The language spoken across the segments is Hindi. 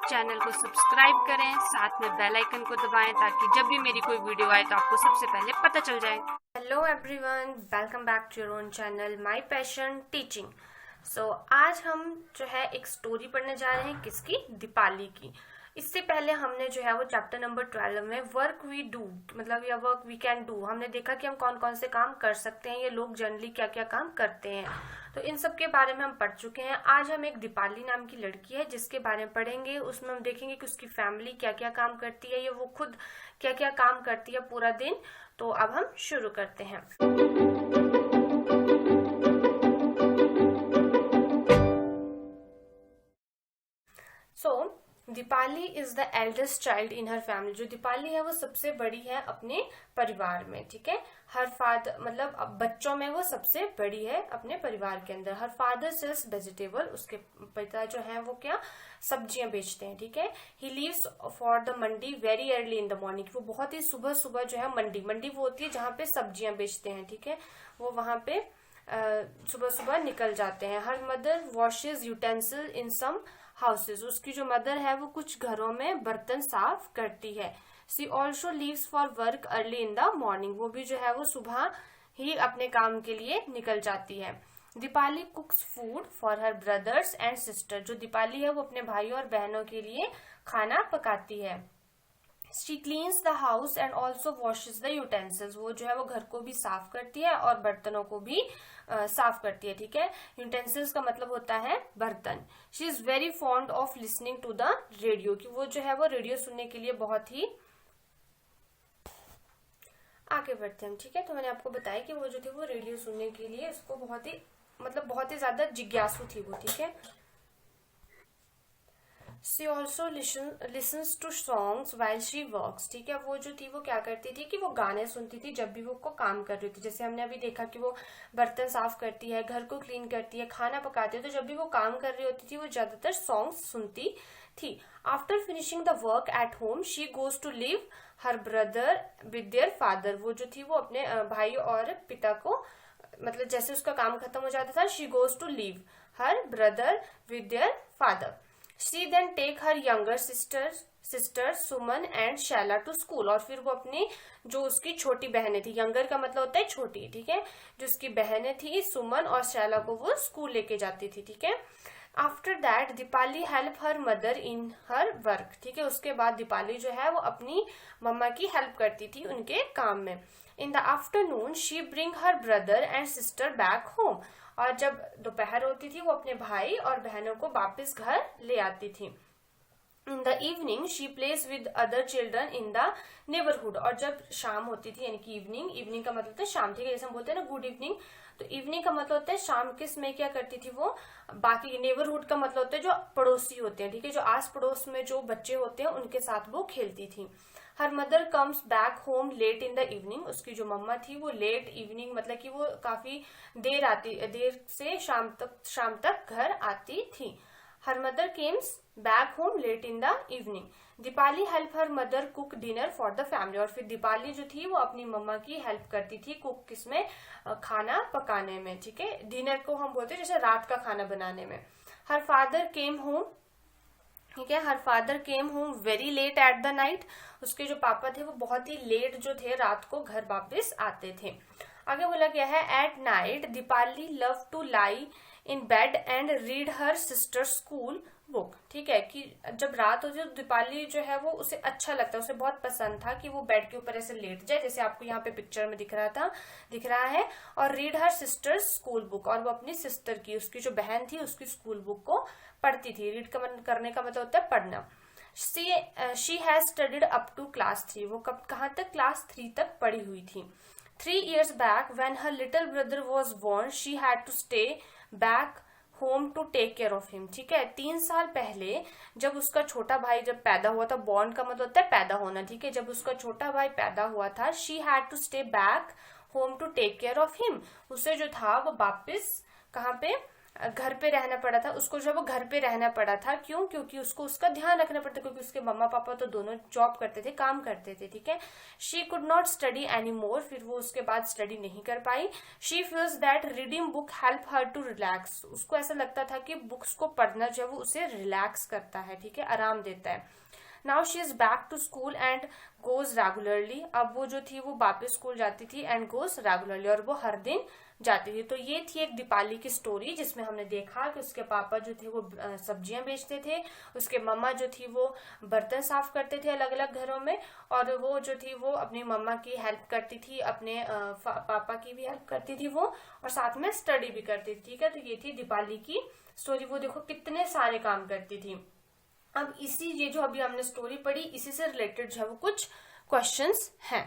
चैनल को सब्सक्राइब करें, साथ में बेल आइकन को दबाएं ताकि जब भी मेरी कोई वीडियो आए तो आपको सबसे पहले पता चल जाए। Hello everyone, welcome back to your own channel my passion teaching. So आज हम जो है एक स्टोरी पढ़ने जा रहे हैं, किसकी? दीपाली की। इससे पहले हमने जो है वो चैप्टर नंबर 12 में वर्क वी डू मतलब या वर्क वी कैन डू, हमने देखा कि हम कौन कौन से काम कर सकते हैं, ये लोग जनरली क्या क्या काम करते हैं, तो इन सब के बारे में हम पढ़ चुके हैं। आज हम एक दीपाली नाम की लड़की है जिसके बारे में पढ़ेंगे। उसमें हम देखेंगे कि उसकी फैमिली क्या क्या काम करती है, या वो खुद क्या क्या काम करती है पूरा दिन। तो अब हम शुरू करते हैं। Deepali is the eldest child in her family. जो दीपाली है वो सबसे बड़ी है अपने परिवार में, ठीक है। हर फादर मतलब अब बच्चों में वो सबसे बड़ी है अपने परिवार के अंदर। हर फादर सेल्स वेजिटेबल, उसके पिता जो है वो क्या सब्जियां बेचते हैं, ठीक है। He leaves for the Mandi very early in the morning. वो बहुत ही सुबह सुबह जो है मंडी वो होती है जहाँ पे सब्जियां बेचते हैं, ठीक है। वो वहां पे सुबह सुबह निकल जाते हैं। हर मदर वॉशेज यूटेंसिल इन सम हाउसेज। उसकी जो मदर है वो कुछ घरों में बर्तन साफ करती है। She also leaves for work early in the morning. वो भी जो है वो सुबह ही अपने काम के लिए निकल जाती है। Deepali कुक्स food for her brothers and sister. जो दीपाली है वो अपने भाई और बहनों के लिए खाना पकाती है। She cleans the house and also washes the utensils. वो जो है वो घर को भी साफ करती है और बर्तनों को भी साफ करती है, ठीक है। यूटेंसिल्स का मतलब होता है बर्तन। She is very fond of listening to the radio. कि वो जो है वो रेडियो सुनने के लिए बहुत ही आगे बढ़ते हैं, ठीक है। तो मैंने आपको बताया कि वो जो थे वो रेडियो सुनने के लिए उसको बहुत ही ज्यादा जिज्ञासु थी वो, ठीक है। She also listens to songs while she works, ठीक है। वो जो थी वो क्या करती थी कि वो गाने सुनती थी जब भी वो को काम कर रही थी। जैसे हमने अभी देखा कि वो बर्तन साफ करती है, घर को क्लीन करती है, खाना पकाती है, तो जब भी वो काम कर रही होती थी वो ज्यादातर सॉन्ग्स सुनती थी। After finishing the work at home she goes to live her brother with their father. वो जो थी वो अपने भाई और पिता को मतलब जैसे उसका काम खत्म हो जाता था, she goes to live her brother with their father. She then take her younger sisters Suman and Shaila to school. और फिर वो अपनी जो उसकी छोटी बहनें थी, यंगर का मतलब होता है छोटी, ठीक है, जो उसकी बहनें थी सुमन और शैला को वो स्कूल लेके जाती थी, ठीक है। After that Deepali help her mother in her work, ठीक है। उसके बाद दीपाली जो है वो अपनी मम्मा की हेल्प करती थी उनके काम में। In the afternoon she bring her brother and sister back home. और जब दोपहर होती थी वो अपने भाई और बहनों को वापस घर ले आती थी। इन the evening she place with other children in the neighbourhood. और जब शाम होती थी यानी कि इवनिंग का मतलब होता है शाम, ठीक है। जैसे हम बोलते हैं ना गुड इवनिंग, तो इवनिंग का मतलब होता है शाम। किस में क्या करती थी वो बाकी नेबरहुड का मतलब होता है जो पड़ोसी होते हैं, ठीक है, जो आस पड़ोस में जो बच्चे होते हैं उनके साथ वो खेलती थी। Her mother comes back home late in the evening. उसकी जो मम्मा थी वो लेट इवनिंग मतलब कि वो काफी देर से शाम तक घर आती थी। Her mother comes back home late in the evening. Deepali help her mother cook dinner for the family. और फिर दीपाली जो थी वो अपनी मम्मा की हेल्प करती थी कुक किसमें, खाना पकाने में, ठीक है। डिनर को हम बोलते हैं जैसे रात का खाना बनाने में। हर फादर केम होम, ठीक है। Her father came home very late at the night. उसके जो पापा थे वो बहुत ही लेट जो थे रात को घर वापस आते थे। आगे बोला गया है at night Deepali love to lie in bed and read her sister school book, ठीक है। कि जब रात होती है तो दीपाली जो है वो उसे अच्छा लगता है, उसे बहुत पसंद था कि वो बेड के ऊपर ऐसे लेट जाए, जैसे आपको यहाँ पे पिक्चर में दिख रहा है। और read her sister school book. और वो अपनी सिस्टर की, उसकी जो बहन थी उसकी स्कूल बुक को पढ़ती थी। रीड करने का मतलब होता है पढ़ना। She has studied up to class 3। वो कहाँ तक? क्लास 3 तक पढ़ी हुई थी। 3 years back when her little brother was born she had to stay back home to take care of him, ठीक है। 3 साल पहले जब उसका छोटा भाई जब पैदा हुआ था, बॉर्न का मतलब होता है पैदा होना, ठीक है। जब उसका छोटा भाई पैदा हुआ था she had to stay back home to take care of him। उसे जो था वो वापस कहाँ पे घर पे रहना पड़ा था उसको, जब वो घर पे रहना पड़ा था। क्यों? क्योंकि उसको उसका ध्यान रखना पड़ता, क्योंकि उसके मम्मा पापा तो दोनों जॉब करते थे, काम करते थे, ठीक है। She could not study any more, फिर वो उसके बाद स्टडी नहीं कर पाई। She feels that reading book help her to relax, उसको ऐसा लगता था कि बुक्स को पढ़ना जो है वो उसे रिलैक्स करता है, ठीक है, आराम देता है। Now she is back to school and goes regularly, अब वो जो थी वो वापस स्कूल जाती थी एंड गोज रेगुलरली, और वो हर दिन जाती थी। तो ये थी एक दीपाली की स्टोरी, जिसमें हमने देखा कि उसके पापा जो थे वो सब्जियां बेचते थे, उसके मम्मा जो थी वो बर्तन साफ करते थे अलग अलग घरों में, और वो जो थी वो अपनी मम्मा की हेल्प करती थी, अपने पापा की भी हेल्प करती थी वो, और साथ में स्टडी भी करती थी, ठीक है। तो ये थी दीपाली की स्टोरी। वो देखो कितने सारे काम करती थी। अब इसी, ये जो अभी हमने स्टोरी पढ़ी, इसी से रिलेटेड जो है वो कुछ क्वेश्चंस हैं।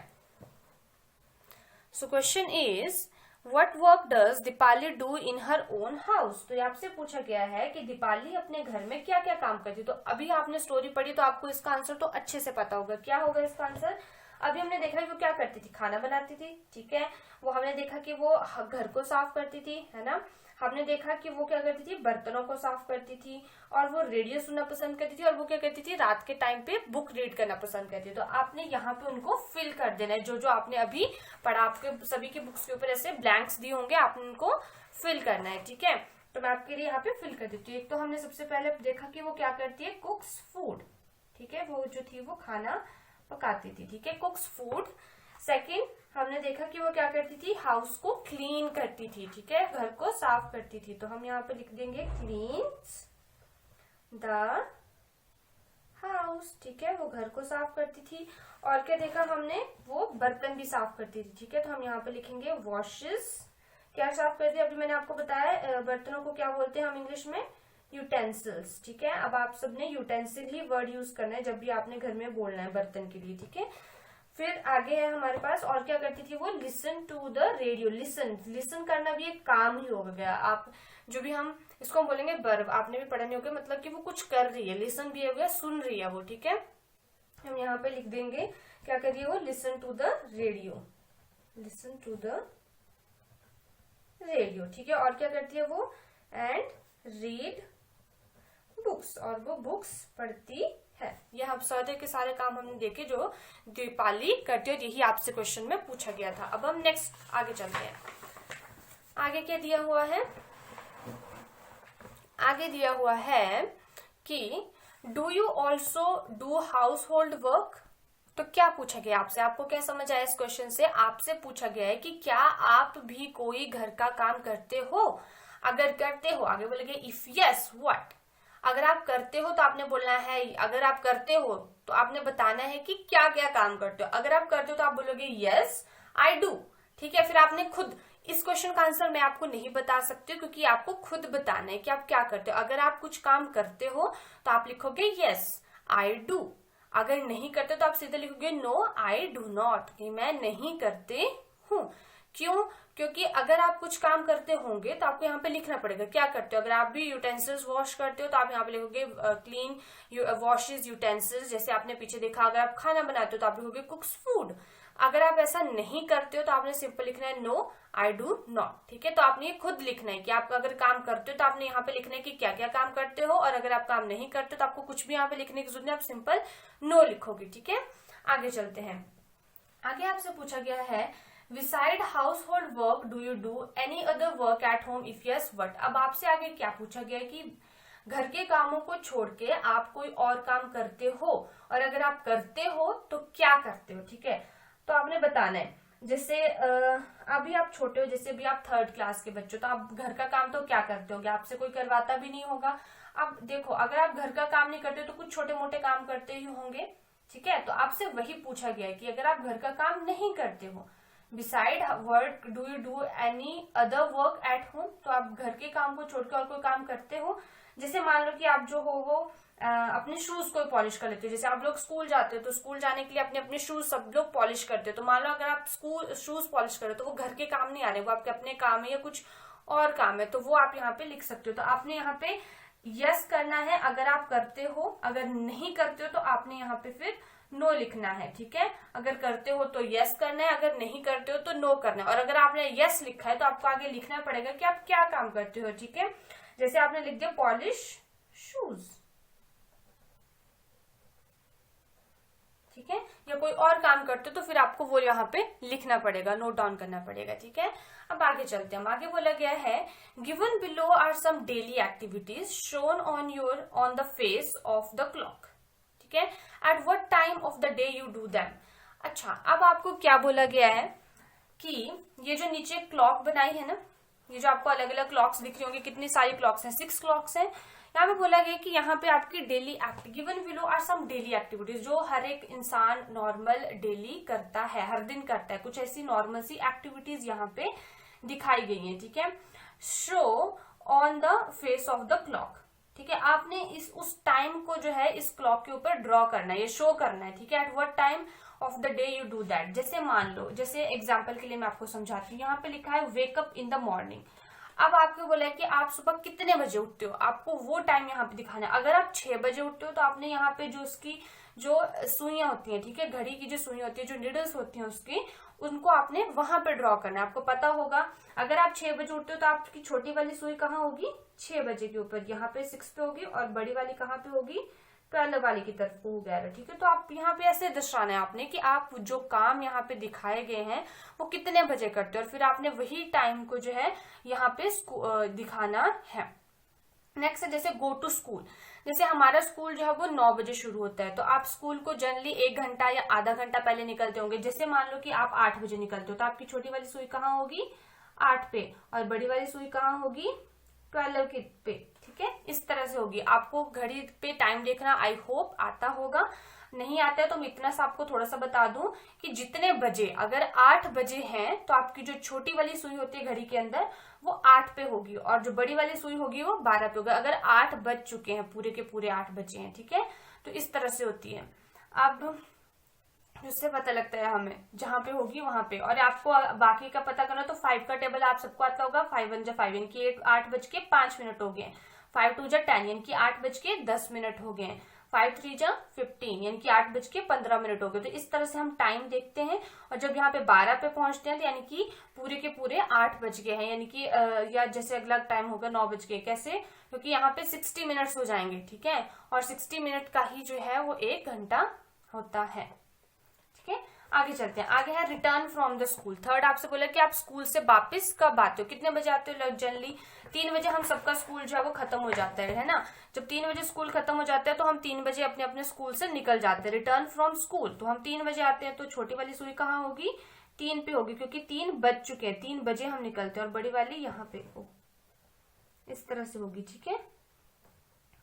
So question is, what work does Deepali do in her own house. तो आपसे पूछा गया है कि दीपाली अपने घर में क्या क्या काम करती है। तो अभी आपने स्टोरी पढ़ी तो आपको इसका आंसर तो अच्छे से पता होगा। क्या होगा इसका आंसर? अभी हमने देखा कि वो क्या करती थी, खाना बनाती थी, ठीक है। वो हमने देखा कि वो घर को साफ करती थी, है ना। हमने देखा कि वो क्या करती थी, बर्तनों को साफ करती थी, और वो रेडियो सुनना पसंद करती थी, और वो क्या करती थी, रात के टाइम पे बुक रीड करना पसंद करती थी। तो आपने यहाँ पे उनको फिल कर देना है, जो जो आपने अभी पढ़ा, आपके सभी की बुक्स के ऊपर ऐसे ब्लैंक्स दिए होंगे, आपने उनको फिल करना है, ठीक है। तो मैं आपके लिए यहाँ पे फिल कर देती हूँ। एक तो हमने सबसे पहले देखा कि वो क्या करती है, कुक्स फूड, ठीक है, वो जो थी वो खाना पकाती थी, ठीक है, कुक्स फूड। सेकंड, हमने देखा कि वो क्या करती थी, हाउस को क्लीन करती थी, ठीक है, घर को साफ करती थी। तो हम यहाँ पे लिख देंगे क्लीन्स द हाउस, ठीक है, वो घर को साफ करती थी। और क्या देखा हमने, वो बर्तन भी साफ करती थी, ठीक है। तो हम यहाँ पे लिखेंगे वॉशेस, क्या साफ करती है, अभी मैंने आपको बताया बर्तनों को क्या बोलते हैं हम इंग्लिश में, यूटेंसिल्स, ठीक है। अब आप सबने यूटेंसिल ही वर्ड यूज करना है जब भी आपने घर में बोलना है बर्तन के लिए, ठीक है। फिर आगे है हमारे पास, और क्या करती थी वो, listen to the radio. Listen करना भी एक काम ही हो गया। आप जो भी हम इसको हम बोलेंगे वर्ब, आपने भी पढ़ा नहीं होगा, मतलब कि वो कुछ कर रही है, लिसन भी हो गया, सुन रही है वो, ठीक है। हम यहाँ पे लिख देंगे क्या कर रही है वो, listen to the radio, listen to the radio, ठीक है। और क्या करती है वो, एंड रीड बुक्स, और वो बुक्स पढ़ती है। यह अब सारे के सारे काम हमने देखे जो दीपाली करती है, यही आपसे क्वेश्चन में पूछा गया था। अब हम नेक्स्ट आगे चलते हैं। आगे क्या दिया हुआ है, आगे दिया हुआ है कि do you also do household work. तो क्या पूछा गया आपसे, आपको क्या समझ आया इस क्वेश्चन से? आपसे पूछा गया है कि क्या आप भी कोई घर का काम करते हो। अगर करते हो, आगे बोलेंगे इफ यस व्हाट। अगर आप करते हो तो आपने बोलना है, अगर आप करते हो तो आपने बताना है कि क्या क्या काम करते हो। अगर आप करते हो तो आप बोलोगे यस आई डू, ठीक है। फिर आपने खुद, इस क्वेश्चन का आंसर मैं आपको नहीं बता सकती हूँ, क्योंकि आपको खुद बताना है कि आप क्या करते हो। अगर आप कुछ काम करते हो तो आप लिखोगे यस आई डू। अगर नहीं करते तो आप सीधे लिखोगे नो आई डू नॉट, कि मैं नहीं करते हूँ। क्यों? क्योंकि अगर आप कुछ काम करते होंगे तो आपको यहाँ पे लिखना पड़ेगा क्या करते हो। अगर आप भी यूटेंसिल्स वॉश करते हो तो आप यहाँ पे लिखोगे क्लीन वॉशेस यूटेंसिल्स, जैसे आपने पीछे देखा। अगर आप खाना बनाते हो तो आप लिखोगे कुक्स फूड। अगर आप ऐसा नहीं करते हो तो आपने सिंपल लिखना है नो आई डू नॉट, ठीक है। तो आपने ये खुद लिखना है कि आप अगर काम करते हो तो आपने यहाँ पे लिखना है कि क्या क्या काम करते हो, और अगर आप काम नहीं करते तो आपको कुछ भी यहाँ पे लिखने की जरूरत नहीं, आप सिंपल नो लिखोगे, ठीक है। आगे चलते हैं। आगे आपसे पूछा गया है Beside household work, do you do any other work at home? If yes, what? अब आपसे आगे क्या पूछा गया है कि घर के कामों को छोड़ के आप कोई और काम करते हो, और अगर आप करते हो तो क्या करते हो, ठीक है। तो आपने बताना है, जैसे अभी आप छोटे हो, जैसे अभी आप 3rd क्लास के बच्चे हो, तो आप घर का काम तो क्या करते होंगे, आपसे कोई करवाता भी नहीं होगा। अब देखो, अगर आप घर का काम नहीं करते हो तो कुछ छोटे मोटे काम करते ही होंगे, ठीक है। तो आपसे वही पूछा गया है कि अगर आप घर का काम नहीं करते हो, beside work do you do any other work at home, तो आप घर के काम को छोड़ के और कोई काम करते हो। जैसे मान लो कि आप जो हो वो अपने शूज को पॉलिश कर लेते हो। जैसे आप लोग स्कूल जाते हो तो स्कूल जाने के लिए अपने अपने शूज सब लोग पॉलिश करते हो। तो मान लो अगर आप स्कूल शूज पॉलिश कर रहे हो तो वो घर के काम नहीं आ रहे, वो आपके अपने काम है या कुछ और काम है, तो वो आप यहाँ पे लिख सकते हो। तो आपने यहाँ पे यस करना है अगर आप करते हो, अगर नहीं करते हो तो आपने यहाँ पे फिर नो लिखना है, ठीक है। अगर करते हो तो यस करना है, अगर नहीं करते हो तो नो करना है। और अगर आपने यस लिखा है तो आपको आगे लिखना पड़ेगा कि आप क्या काम करते हो, ठीक है। जैसे आपने लिख दिया पॉलिश शूज, ठीक है, या कोई और काम करते हो तो फिर आपको वो यहाँ पे लिखना पड़ेगा, नोट डाउन करना पड़ेगा, ठीक है। अब आगे चलते हैं। आगे बोला गया है given below are some daily activities shown on the face of the clock, ठीक है, at what time of the day you do them. अच्छा, अब आपको क्या बोला गया है कि ये जो नीचे क्लॉक बनाई है ना, ये जो आपको अलग अलग क्लॉक्स दिख रही होंगी, कितनी सारी क्लॉक्स हैं, 6 क्लॉक्स हैं। यहाँ पे बोला गया कि यहाँ पे आपकी daily act given below are some daily activities, जो हर एक इंसान नॉर्मल डेली करता है, हर दिन करता है, कुछ ऐसी नॉर्मल सी एक्टिविटीज यहाँ पे दिखाई गई है, ठीक है। Show on the face of the clock, ठीक है, आपने उस टाइम को जो है इस क्लॉक के ऊपर ड्रॉ करना है, ये शो करना है, ठीक है। At what time of the day you do that. जैसे मान लो, जैसे एग्जाम्पल के लिए मैं आपको समझाती हूँ, यहाँ पे लिखा है wake up in the morning. अब आपको बोला है कि आप सुबह कितने बजे उठते हो, आपको वो टाइम यहाँ पे दिखाना है। अगर आप 6 बजे उठते हो तो आपने यहाँ पे जो उसकी जो सुइयां होती हैं, ठीक है, घड़ी की जो सुई होती है, जो नीडल्स होती हैं उसकी, उनको आपने वहां पे ड्रॉ करना है। आपको पता होगा अगर आप 6 बजे उठते हो तो आपकी छोटी वाली सुई कहाँ होगी, 6 बजे के ऊपर, यहाँ पे 6 पे होगी, और बड़ी वाली कहाँ पे होगी, 12 वाली की तरफ को हो गया है, ठीक है। तो आप यहाँ पे ऐसे दर्शाना है आपने कि आप जो काम यहाँ पे दिखाए गए हैं वो कितने बजे करते हो, और फिर आपने वही टाइम को जो है यहाँ पे दिखाना है। नेक्स्ट है जैसे गो टू स्कूल। जैसे हमारा स्कूल जो है वो 9 बजे शुरू होता है, तो आप स्कूल को जनरली 1 घंटा या आधा घंटा पहले निकलते होंगे। जैसे मान लो कि आप 8 बजे निकलते हो तो आपकी छोटी वाली सुई कहाँ होगी, 8 पे, और बड़ी वाली सुई कहाँ होगी, 12 के पे, ठीक है। इस तरह से होगी। आपको घड़ी पे टाइम देखना आई होप आता होगा, नहीं आता है तो मैं इतना सा आपको थोड़ा सा बता दूं कि जितने बजे, अगर 8 बजे हैं तो आपकी जो छोटी वाली सुई होती है घड़ी के अंदर वो 8 पे होगी, और जो बड़ी वाली सुई होगी वो 12 पे होगी। अगर 8 बज चुके हैं, पूरे के पूरे 8 बजे हैं, ठीक है, तो इस तरह से होती है। अब उससे पता लगता है हमें जहां पे होगी वहां पे। और आपको बाकी का पता करना तो 5 का टेबल आप सबको आता होगा, 5 1 जा 5 यानी कि 8 बज के 5 मिनट हो गए, 5 2 जा 10 यानी कि 8 बज के 10 मिनट हो गए, 5 3 जा 15 यानी कि 8 बज के 15 मिनट हो गए। तो इस तरह से हम टाइम देखते हैं, और जब यहाँ पे 12 पे पहुंचते हैं तो यानी कि पूरे के पूरे 8 बज गए हैं, यानी कि या जैसे अगला टाइम होगा 9 बज के। कैसे, क्योंकि यहाँ पे 60 मिनट्स हो जाएंगे, ठीक है, और 60 मिनट का ही जो है वो 1 घंटा होता है, ठीक है। आगे चलते हैं। आगे है return from the school. Third आपसे बोला कि आप स्कूल से वापस कब आते हो, कितने बजे आते हो। जनरली 3 बजे हम सबका स्कूल जो है वो खत्म हो जाता है ना। जब 3 बजे स्कूल खत्म हो जाता है तो हम 3 बजे अपने अपने स्कूल से निकल जाते हैं। रिटर्न फ्रॉम स्कूल, तो हम 3 बजे आते हैं, तो छोटी वाली सुई कहाँ होगी, 3 पे होगी, क्योंकि 3 बज चुके हैं, 3 बजे हम निकलते हैं, और बड़ी वाली यहाँ पे हो, इस तरह से होगी, ठीक है,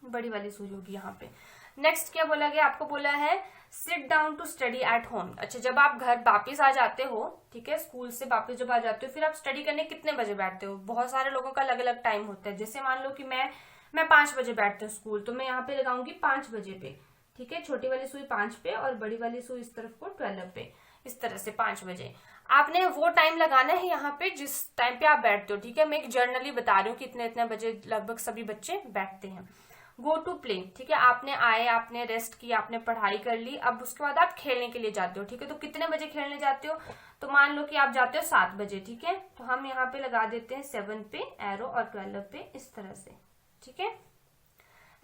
बड़ी वाली सुई होगी यहाँ पे। नेक्स्ट क्या बोला गया, आपको बोला है sit down to study at home. अच्छा, जब आप घर वापिस आ जाते हो, ठीक है, स्कूल से वापिस जब आ जाते हो, फिर आप स्टडी करने कितने बजे बैठते हो। बहुत सारे लोगों का अलग अलग टाइम होता है। जैसे मान लो कि मैं 5 बजे बैठती हूँ स्कूल, तो मैं यहाँ पे लगाऊंगी 5 बजे पे, ठीक है, छोटी वाली सुई 5 पे और बड़ी वाली सुई इस तरफ को 12 पे, इस तरह से 5 बजे आपने वो टाइम लगाना है यहाँ पे जिस टाइम पे आप बैठते हो, ठीक है। मैं एक जर्नली बता रही हूँ कि इतने इतने बजे लगभग सभी बच्चे बैठते हैं। गो टू प्ले, ठीक है, आपने आए, आपने रेस्ट किया, आपने पढ़ाई कर ली, अब उसके बाद आप खेलने के लिए जाते हो, ठीक है। तो कितने बजे खेलने जाते हो, तो मान लो कि आप जाते हो 7 बजे, ठीक है, तो हम यहाँ पे लगा देते हैं 7 पे एरो और 12 पे, इस तरह से, ठीक है,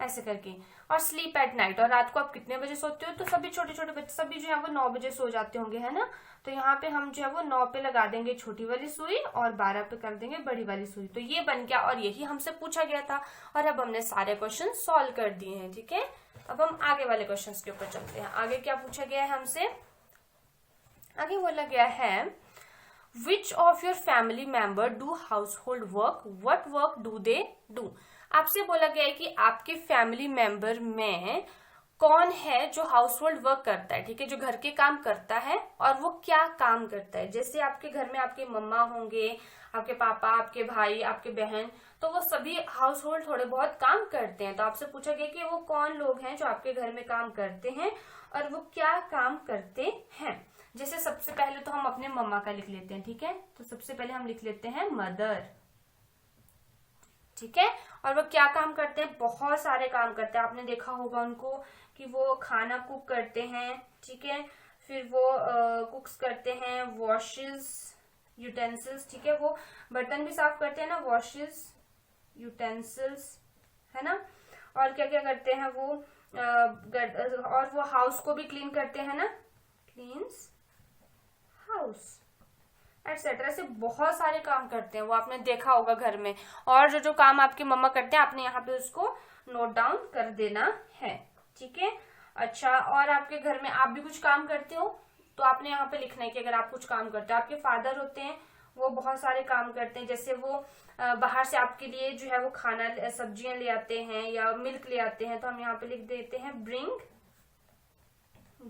ऐसे करके। और स्लीप एट नाइट, और रात को आप कितने बजे सोते हो, तो सभी छोटे छोटे बच्चे सभी जो है वो 9 बजे सो जाते होंगे, है ना। तो यहाँ पे हम जो है वो 9 पे लगा देंगे छोटी वाली सुई और 12 पे कर देंगे बड़ी वाली सुई। तो ये बन गया, और यही हमसे पूछा गया था, और अब हमने सारे क्वेश्चन सॉल्व कर दिए हैं, ठीक है। अब हम आगे वाले क्वेश्चन के ऊपर चलते हैं। आगे क्या पूछा गया है हमसे, आगे बोला गया है which of your family member do household work, what work do they do. आपसे बोला गया है कि आपके फैमिली मेंबर में कौन है जो हाउस होल्ड वर्क करता है, ठीक है, जो घर के काम करता है, और वो क्या काम करता है। जैसे आपके घर में आपके मम्मा होंगे, आपके पापा, आपके भाई, आपके बहन, तो वो सभी हाउस होल्ड थोड़े बहुत काम करते हैं। तो आपसे पूछा गया कि वो कौन लोग हैं जो आपके घर में काम करते हैं और वो क्या काम करते हैं। जैसे सबसे पहले तो हम अपने मम्मा का लिख लेते हैं, ठीक है, तो सबसे पहले हम लिख लेते हैं मदर, ठीक है। और वो क्या काम करते हैं, बहुत सारे काम करते हैं। आपने देखा होगा उनको कि वो खाना कुक करते हैं, ठीक है, फिर वो कुक्स करते हैं, वॉशेस यूटेंसिल्स, ठीक है, वो बर्तन भी साफ करते हैं ना, वॉशेस यूटेंसिल्स, है ना। और क्या क्या करते हैं वो, और वो हाउस को भी क्लीन करते हैं ना, क्लीन्स हाउस एटसेट्रा। से बहुत सारे काम करते हैं वो, आपने देखा होगा घर में। और जो जो काम आपकी मम्मा करते हैं आपने यहाँ पे उसको नोट डाउन कर देना है, ठीक है। अच्छा, और आपके घर में आप भी कुछ काम करते हो तो आपने यहाँ पे लिखना है कि अगर आप कुछ काम करते हो। आपके फादर होते हैं वो बहुत सारे काम करते हैं, जैसे वो बाहर से आपके लिए जो है वो खाना सब्जियां ले आते हैं या मिल्क ले आते हैं, तो हम यहाँ पे लिख देते हैं ब्रिंग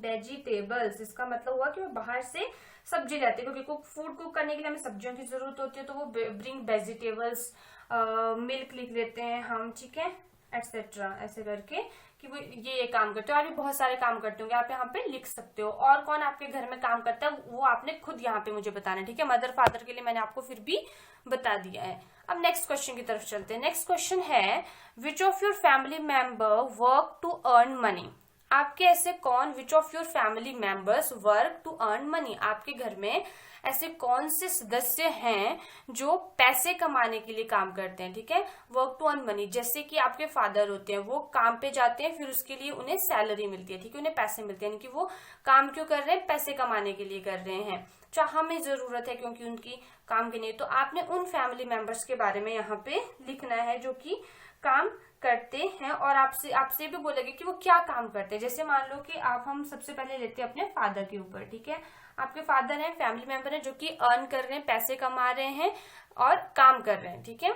वेजिटेबल्स। इसका मतलब हुआ कि वो बाहर से सब्जी लाते हैं, क्योंकि फूड कुक करने के लिए हमें सब्जियों की जरूरत होती है, तो वो ब्रिंग वेजिटेबल्स, मिल्क लिख देते हैं हम, ठीक है, एटसेट्रा, ऐसे करके कि वो ये काम करते हो। और भी बहुत सारे काम करते होंगे, आप यहाँ पे लिख सकते हो। और कौन आपके घर में काम करता है वो आपने खुद यहाँ पे मुझे बताना है, ठीक है। मदर फादर के लिए मैंने आपको फिर भी बता दिया है। अब नेक्स्ट क्वेश्चन की तरफ चलते हैं। नेक्स्ट क्वेश्चन है, which of your family member work to earn money. आपके ऐसे कौन, which of your family members work to earn money, आपके घर में ऐसे कौन से सदस्य हैं जो पैसे कमाने के लिए काम करते हैं, ठीक है। वर्क टू अर्न मनी, जैसे कि आपके फादर होते हैं, वो काम पे जाते हैं, फिर उसके लिए उन्हें सैलरी मिलती है, ठीक है, उन्हें पैसे मिलते हैं, यानी कि वो काम क्यों कर रहे हैं, पैसे कमाने के लिए कर रहे हैं। चाहे हमें जरूरत है क्योंकि उनकी काम की नहीं, तो आपने उन फैमिली मेंबर्स के बारे में यहाँ पे लिखना है जो कि काम करते हैं। और आपसे भी बोलेंगे कि वो क्या काम करते हैं। जैसे मान लो कि हम सबसे पहले लेते हैं अपने फादर के ऊपर, ठीक है। आपके फादर हैं, फैमिली मेंबर हैं जो कि अर्न कर रहे हैं, पैसे कमा रहे हैं और काम कर रहे हैं, ठीक है।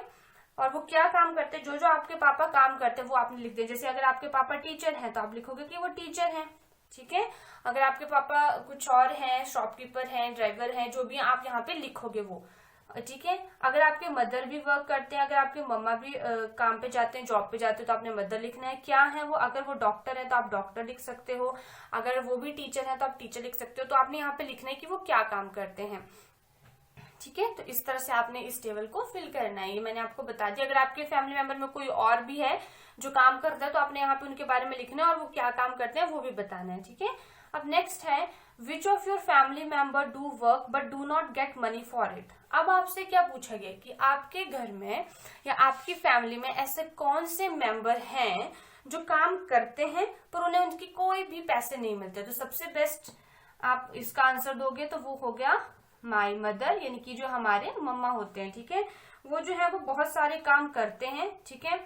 और वो क्या काम करते हैं, जो जो आपके पापा काम करते हैं वो आपने लिख दिया। जैसे अगर आपके पापा टीचर हैं तो आप लिखोगे कि वो टीचर हैं, ठीक है। अगर आपके पापा कुछ और हैं, शॉपकीपर हैं, ड्राइवर हैं, जो भी आप यहाँ पे लिखोगे वो, ठीक है। अगर आपके मदर भी वर्क करते हैं, अगर आपके मम्मा भी काम पे जाते हैं, जॉब पे जाते हैं, तो आपने मदर लिखना है, क्या है वो। अगर वो डॉक्टर है तो आप डॉक्टर लिख सकते हो, अगर वो भी टीचर है तो आप टीचर लिख सकते हो। तो आपने यहाँ पे लिखना है कि वो क्या काम करते हैं, ठीक है। तो इस तरह से आपने इस टेबल को फिल करना है, ये मैंने आपको बता दिया। अगर आपके फैमिली मेंबर में कोई और भी है जो काम करता है तो आपने यहाँ पे उनके बारे में लिखना है और वो क्या काम करते हैं वो भी बताना है, ठीक है। अब नेक्स्ट है, which of your family member do work but do not get money for it. अब आपसे क्या पूछा गया कि आपके घर में या आपकी फैमिली में ऐसे कौन से मेंबर हैं जो काम करते हैं पर उन्हें उनकी कोई भी पैसे नहीं मिलते। तो सबसे बेस्ट आप इसका आंसर दोगे तो वो हो गया माई मदर, यानी कि जो हमारे मम्मा होते हैं, ठीक है। वो जो है वो बहुत सारे काम करते हैं, ठीक है,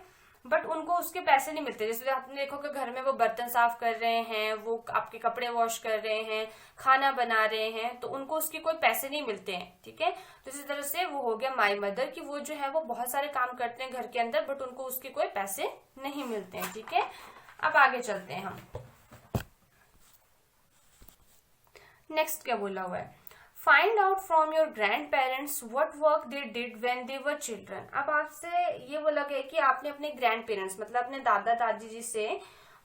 बट उनको उसके पैसे नहीं मिलते। जैसे आपने देखो कि घर में वो बर्तन साफ कर रहे हैं, वो आपके कपड़े वॉश कर रहे हैं, खाना बना रहे हैं, तो उनको उसके कोई पैसे नहीं मिलते हैं, ठीक है। तो इसी तरह से वो हो गया माई मदर कि वो जो है वो बहुत सारे काम करते हैं घर के अंदर बट उनको उसके कोई पैसे नहीं मिलते हैं, ठीक है। अब आगे चलते हैं हम। नेक्स्ट क्या बोला हुआ है, find out from your grand parents what work they did when they were children. अब आपसे ये बोला गया कि आपने अपने ग्रैंड पेरेंट्स मतलब अपने दादा दादी जी से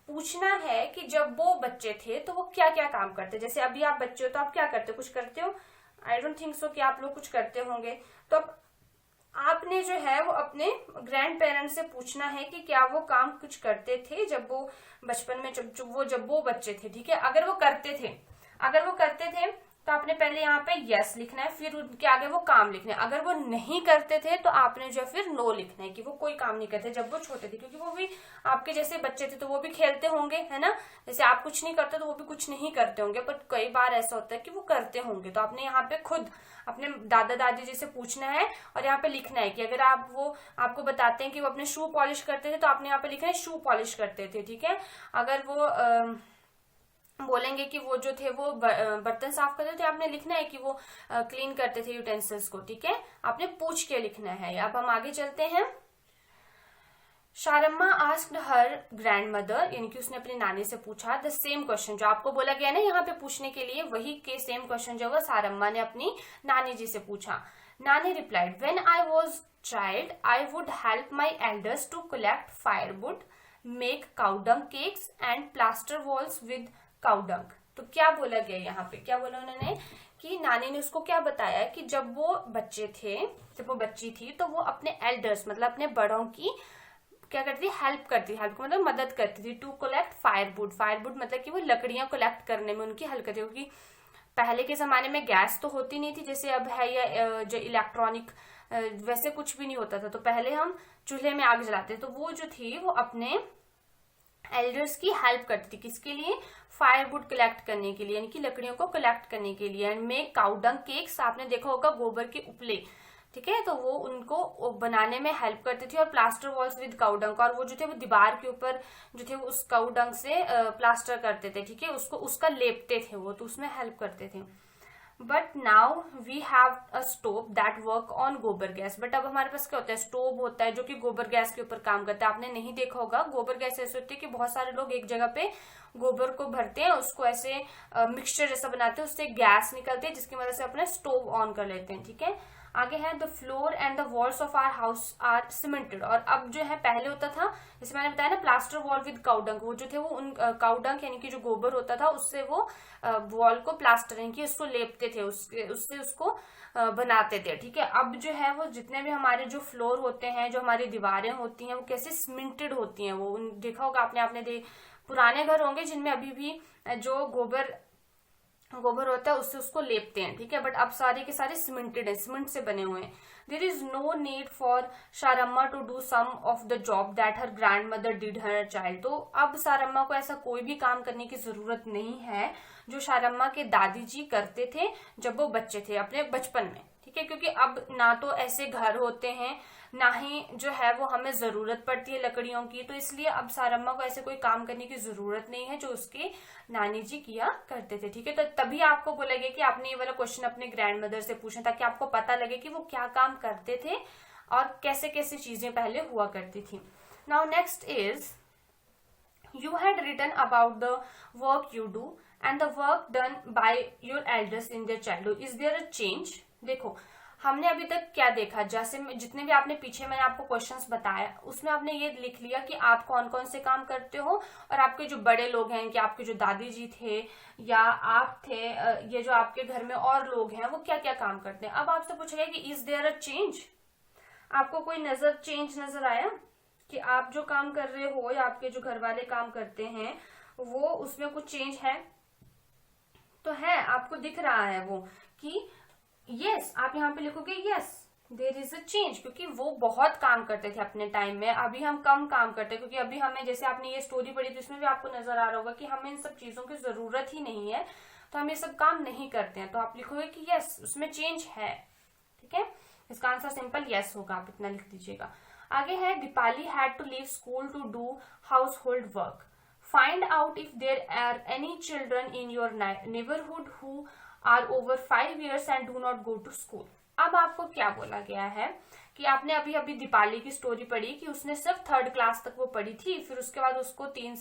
पूछना है कि जब वो बच्चे थे तो वो क्या क्या काम करते। जैसे अभी आप बच्चे हो तो आप क्या करते हो, कुछ करते हो, आई डोंट थिंक सो कि आप लोग कुछ करते होंगे। तो अब आपने जो है वो अपने ग्रैंड पेरेंट्स से पूछना है कि क्या वो काम कुछ करते थे जब वो बचपन में, जब वो बच्चे थे, ठीक है। अगर वो करते थे तो आपने पहले यहाँ पे यस लिखना है, फिर उनके आगे वो काम लिखना है। अगर वो नहीं करते थे तो आपने जो फिर नो लिखना है कि वो कोई काम नहीं करते जब वो छोटे थे, क्योंकि वो भी आपके जैसे बच्चे थे तो वो भी खेलते होंगे, है ना। जैसे आप कुछ नहीं करते तो वो भी कुछ नहीं करते होंगे, बट कई बार ऐसा होता है कि वो करते होंगे। तो आपने यहाँ पे खुद अपने दादा दादी जी से पूछना है और यहाँ पे लिखना है कि अगर आपको बताते हैं कि वो अपने शू पॉलिश करते थे तो आपने यहाँ पे लिखना है शू पॉलिश करते थे, ठीक है। अगर वो बोलेंगे कि वो जो थे वो बर्तन साफ करते थे, आपने लिखना है कि वो क्लीन करते थे यूटेंसिल्स को, ठीक है। आपने पूछ के लिखना है। अब हम आगे चलते हैं। शारम्मा आस्क्ड हर ग्रैंडमदर, यानी कि उसने अपनी नानी से पूछा द सेम क्वेश्चन जो आपको बोला गया ना यहाँ पे पूछने के लिए, वही के सेम क्वेश्चन जो है शारम्मा ने अपनी नानी जी से पूछा। नानी replied, when I was child I would help my elders to collect firewood, make cow dung cakes and plaster walls with cow dung. तो क्या बोला गया यहाँ पे, क्या बोला उन्होंने कि नानी ने उसको क्या बताया कि जब वो बच्चे थे, जब वो बच्ची थी, तो वो अपने एल्डर्स मतलब अपने बड़ों की क्या करती थी, हेल्प करती, हेल्प मतलब मदद करती थी, टू कलेक्ट फायरवुड। फायरवुड मतलब कि वो लकड़ियां कलेक्ट करने में उनकी हेल्प करती थी, क्योंकि पहले के जमाने में गैस तो होती नहीं थी जैसे अब है, या जो इलेक्ट्रॉनिक वैसे कुछ भी नहीं होता था, तो पहले हम चूल्हे में आग जलाते, तो वो जो थी वो अपने एल्डर्स की हेल्प करती थी, किसके लिए, फायरवुड कलेक्ट करने के लिए, यानी कि लकड़ियों को कलेक्ट करने के लिए। एंड मेक काउडंग केक्स, आपने देखा होगा गोबर के उपले, ठीक है, तो वो उनको बनाने में हेल्प करती थी। और प्लास्टर वॉल्स विद काउडंग, और वो जो थे वो दीवार के ऊपर जो थे उस काउडंग से प्लास्टर करते थे, ठीक है, उसको उसका लेपते थे वो, तो उसमें हेल्प करते थे। But now we have a stove that work on gobar gas. But अब हमारे पास क्या होता है, स्टोव होता है जो कि गोबर गैस के ऊपर काम करता है। आपने नहीं देखा होगा, गोबर गैस ऐसे होती है कि बहुत सारे लोग एक जगह पे गोबर को भरते हैं, उसको ऐसे मिक्सचर जैसा बनाते हैं, उससे गैस निकलती है जिसकी मदद से अपने स्टोव ऑन कर लेते हैं, ठीक है। आगे है the floor and the walls of our house are cemented. और अब जो है, पहले होता था जैसे मैंने बताया ना प्लास्टर वॉल विद काउडंग, वो जो थे वो उन काउडंग यानी कि जो गोबर होता था उससे वो वॉल को प्लास्टर यानी कि उसको लेपते थे, उससे उसको बनाते थे, ठीक है। अब जो है वो जितने भी हमारे जो फ्लोर होते हैं, जो हमारी दीवारें होती हैं, वो कैसे सीमेंटेड होती हैं, वो देखा होगा आपने पुराने घर होंगे जिनमें अभी भी जो गोबर होता है उससे उसको लेपते हैं, ठीक है। बट अब सारे के सारे सीमेंटेड है, सीमेंट से बने हुए हैं। There is no need for Sharamma to do some of the job that her grandmother did her child. तो अब शारम्मा को ऐसा कोई भी काम करने की जरूरत नहीं है जो शारम्मा के दादी जी करते थे जब वो बच्चे थे अपने बचपन में, ठीक है। क्योंकि अब ना तो ऐसे घर होते हैं, ना ही जो है वो हमें जरूरत पड़ती है लकड़ियों की, तो इसलिए अब सारम्मा को ऐसे कोई काम करने की जरूरत नहीं है जो उसके नानी जी किया करते थे, ठीक है। तो तभी आपको बोलेगा कि आपने ये वाला क्वेश्चन अपने ग्रैंड मदर से पूछना, ताकि आपको पता लगे कि वो क्या काम करते थे और कैसे कैसे चीजें पहले हुआ करती थी। Now next is you had written about the work you do and the work done by your elders in their childhood. Is there a change? देखो हमने अभी तक क्या देखा, जैसे जितने भी आपने पीछे मैंने आपको क्वेश्चंस बताया उसमें आपने ये लिख लिया कि आप कौन कौन से काम करते हो और आपके जो बड़े लोग हैं, कि आपके जो दादी जी थे या आप थे, ये जो आपके घर में और लोग हैं वो क्या क्या काम करते हैं। अब आपसे पूछेगा कि इज देयर अ चेंज, आपको कोई चेंज नजर आया कि आप जो काम कर रहे हो या आपके जो घर वाले काम करते हैं वो उसमें कुछ चेंज है? तो है, आपको दिख रहा है वो कि यस, आप यहाँ पे लिखोगे yes there is a change, क्योंकि वो बहुत काम करते थे अपने टाइम में, अभी हम कम काम करते हैं। क्योंकि अभी हमें, जैसे आपने ये स्टोरी पढ़ी तो इसमें भी आपको नजर आ रहा होगा कि हमें इन सब चीजों की जरूरत ही नहीं है, तो हम ये सब काम नहीं करते हैं। तो आप लिखोगे कि यस उसमें चेंज है, ठीक है। इसका आंसर सिंपल यस होगा, आप इतना लिख दीजिएगा। आगे है Deepali had to leave school to do household work. Find out if there are any children in your neighbourhood who are over 5 years and do not go to school. अब आपको क्या बोला गया है कि आपने अभी अभी दीपाली की स्टोरी पढ़ी कि उसने सिर्फ 3rd क्लास तक वो पढ़ी थी, फिर उसके बाद उसको 3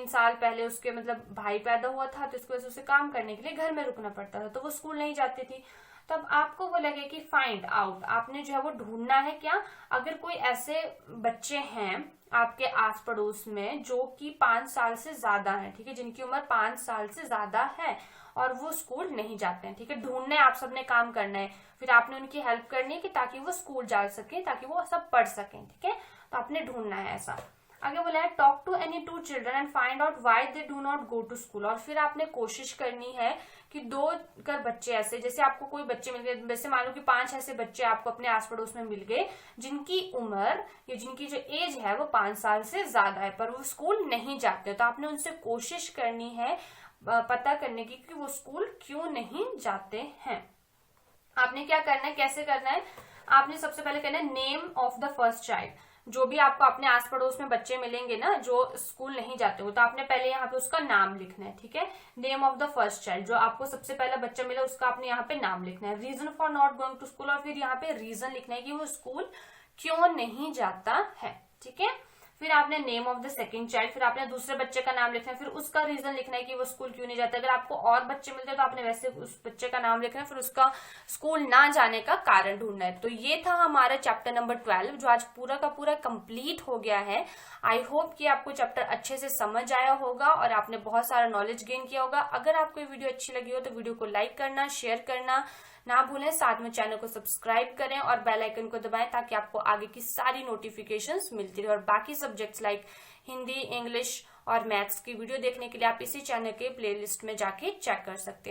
साल पहले उसके मतलब भाई पैदा हुआ था, तो इसकी वजह से उसे काम करने के लिए घर में रुकना पड़ता था, तो वो स्कूल नहीं जाती थी। तो अब आपको बोला गया कि फाइंड आउट, आपने जो है वो ढूंढना है क्या, अगर कोई ऐसे बच्चे हैं आपके आस पड़ोस में जो कि 5 साल से ज्यादा है, ठीक है, जिनकी उम्र 5 साल से ज्यादा है और वो स्कूल नहीं जाते हैं, ठीक है। ढूंढने आप सबने काम करना है, फिर आपने उनकी हेल्प करनी है कि ताकि वो स्कूल जा सके, ताकि वो सब पढ़ सकें, ठीक है। तो आपने ढूंढना है ऐसा। आगे बोला है talk to any 2 children and find out why they do not go to school. और फिर आपने कोशिश करनी है कि 2 कर बच्चे ऐसे, जैसे आपको कोई बच्चे मिल गए, वैसे मान लो कि 5 ऐसे बच्चे आपको अपने आस पड़ोस में मिल गए जिनकी उम्र या जिनकी जो एज है वो 5 साल से ज्यादा है पर वो स्कूल नहीं जाते, तो आपने उनसे कोशिश करनी है पता करने की कि वो स्कूल क्यों नहीं जाते हैं। आपने क्या करना है, कैसे करना है, आपने सबसे पहले करना है name of the first child. जो भी आपको अपने आस पड़ोस में बच्चे मिलेंगे ना जो स्कूल नहीं जाते हो, तो आपने पहले यहाँ पे उसका नाम लिखना है, ठीक है। Name of the first child, जो आपको सबसे पहला बच्चा मिला उसका आपने यहाँ पे नाम लिखना है। Reason for not going to school, और फिर यहाँ पे रीजन लिखना है कि वो स्कूल क्यों नहीं जाता है, ठीक है। फिर आपने name of the second child, फिर आपने दूसरे बच्चे का नाम लिखना है, फिर उसका रीजन लिखना है कि वो स्कूल क्यों नहीं जाता। अगर आपको और बच्चे मिलते हैं तो आपने वैसे उस बच्चे का नाम लिखना है, फिर उसका स्कूल ना जाने का कारण ढूंढना है। तो ये था हमारा चैप्टर नंबर 12 जो आज पूरा का पूरा कंप्लीट हो गया है। आई होप कि आपको चैप्टर अच्छे से समझ आया होगा और आपने बहुत सारा नॉलेज गेन किया होगा। अगर आपको ये वीडियो अच्छी लगी हो तो वीडियो को लाइक करना, शेयर करना ना भूलें, साथ में चैनल को सब्सक्राइब करें और बेल आइकन को दबाएं ताकि आपको आगे की सारी नोटिफिकेशंस मिलती रहे। और बाकी सब्जेक्ट्स लाइक हिंदी, इंग्लिश और मैथ्स की वीडियो देखने के लिए आप इसी चैनल के प्लेलिस्ट में जाके चेक कर सकते हैं।